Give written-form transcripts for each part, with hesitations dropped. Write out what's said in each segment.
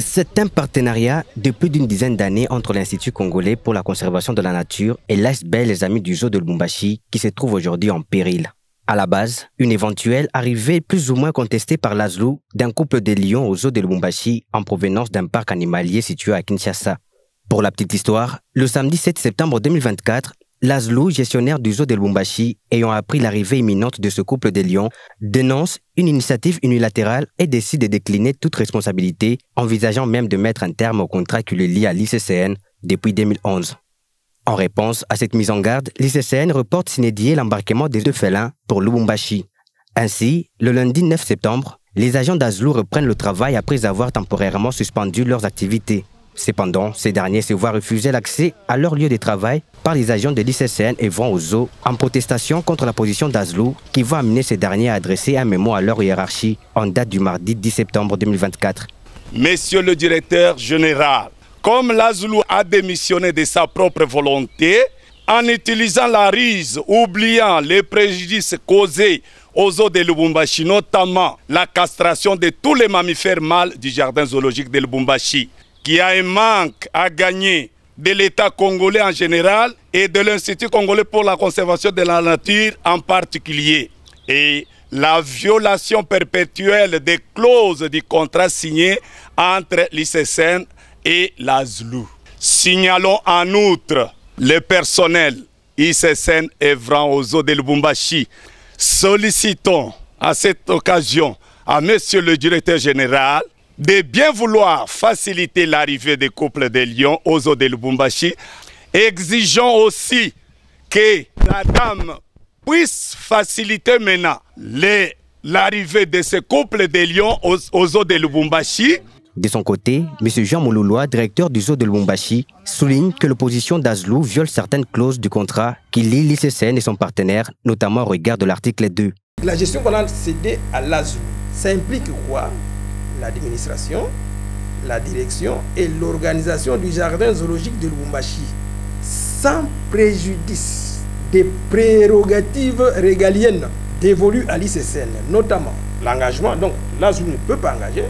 C'est un partenariat de plus d'une dizaine d'années entre l'Institut congolais pour la conservation de la nature et l'ASBEL Les Amis du Zoo de Lubumbashi qui se trouve aujourd'hui en péril. À la base, une éventuelle arrivée plus ou moins contestée par l'ASLU d'un couple de lions au zoo de Lubumbashi en provenance d'un parc animalier situé à Kinshasa. Pour la petite histoire, le samedi 7 septembre 2024, l'ASLU, gestionnaire du zoo de Lubumbashi, ayant appris l'arrivée imminente de ce couple de lions, dénonce une initiative unilatérale et décide de décliner toute responsabilité, envisageant même de mettre un terme au contrat qui le lie à l'ICCN depuis 2011. En réponse à cette mise en garde, l'ICCN reporte s'inédier l'embarquement des deux félins pour Lubumbashi. Ainsi, le lundi 9 septembre, les agents d'ASLU reprennent le travail après avoir temporairement suspendu leurs activités. Cependant, ces derniers se voient refuser l'accès à leur lieu de travail par les agents de l'ICCN et vont au zoo en protestation contre la position d'ASLU qui va amener ces derniers à adresser un mémo à leur hiérarchie en date du mardi 10 septembre 2024. Monsieur le directeur général, comme l'ASLU a démissionné de sa propre volonté, en utilisant la ruse, oubliant les préjudices causés aux zoos de Lubumbashi, notamment la castration de tous les mammifères mâles du jardin zoologique de Lubumbashi, qui a un manque à gagner de l'État congolais en général et de l'Institut congolais pour la conservation de la nature en particulier. Et la violation perpétuelle des clauses du contrat signé entre l'ICCN et l'ASLU. Signalons en outre le personnel ICCN œuvrant aux zoo de Lubumbashi. Sollicitons à cette occasion à Monsieur le directeur général de bien vouloir faciliter l'arrivée des couples de lions aux zoo de Lubumbashi. Exigeons aussi que la dame puisse faciliter maintenant l'arrivée de ces couples de lions aux zoo de Lubumbashi. De son côté, M. Jean Moulouloua, directeur du zoo de Lubumbashi, souligne que l'opposition d'ASLU viole certaines clauses du contrat qui lient l'ICCN et son partenaire, notamment au regard de l'article 2. La gestion qu'on a cédée à l'ASLU, ça implique quoi? L'administration, la direction et l'organisation du jardin zoologique de Lubumbashi, sans préjudice des prérogatives régaliennes dévolues à l'ICCN, notamment l'engagement, donc l'ASLU ne peut pas engager,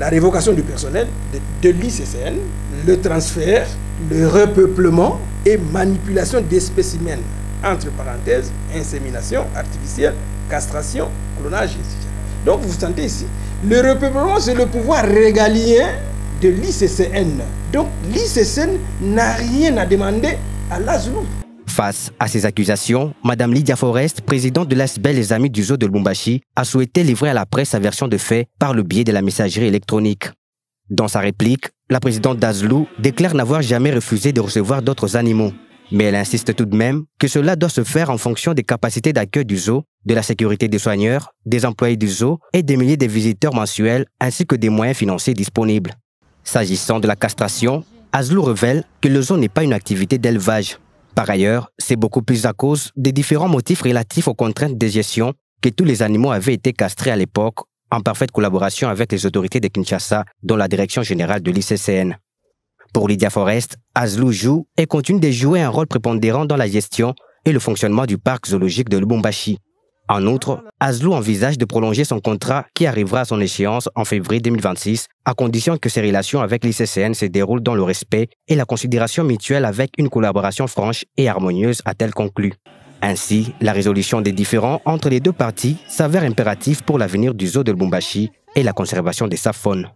la révocation du personnel de l'ICCN, le transfert, le repeuplement et manipulation des spécimens, entre parenthèses, insémination artificielle, castration, clonage, etc. Donc vous sentez ici, le repeuplement c'est le pouvoir régalien de l'ICCN. Donc l'ICCN n'a rien à demander à l'ASLU. Face à ces accusations, Mme Lydia Forest, présidente de l'ASBEL Les Amis du zoo de Lubumbashi, a souhaité livrer à la presse sa version de fait par le biais de la messagerie électronique. Dans sa réplique, la présidente d'ASLU déclare n'avoir jamais refusé de recevoir d'autres animaux. Mais elle insiste tout de même que cela doit se faire en fonction des capacités d'accueil du zoo, de la sécurité des soigneurs, des employés du zoo et des milliers de visiteurs mensuels ainsi que des moyens financiers disponibles. S'agissant de la castration, ASLU révèle que le zoo n'est pas une activité d'élevage. Par ailleurs, c'est beaucoup plus à cause des différents motifs relatifs aux contraintes de gestion que tous les animaux avaient été castrés à l'époque, en parfaite collaboration avec les autorités de Kinshasa, dont la direction générale de l'ICCN. Pour Lydia Forest, ASLU joue et continue de jouer un rôle prépondérant dans la gestion et le fonctionnement du parc zoologique de Lubumbashi. En outre, ASLU envisage de prolonger son contrat qui arrivera à son échéance en février 2026, à condition que ses relations avec l'ICCN se déroulent dans le respect et la considération mutuelle avec une collaboration franche et harmonieuse a-t-elle conclu. Ainsi, la résolution des différends entre les deux parties s'avère impérative pour l'avenir du zoo de Lubumbashi et la conservation de sa faune.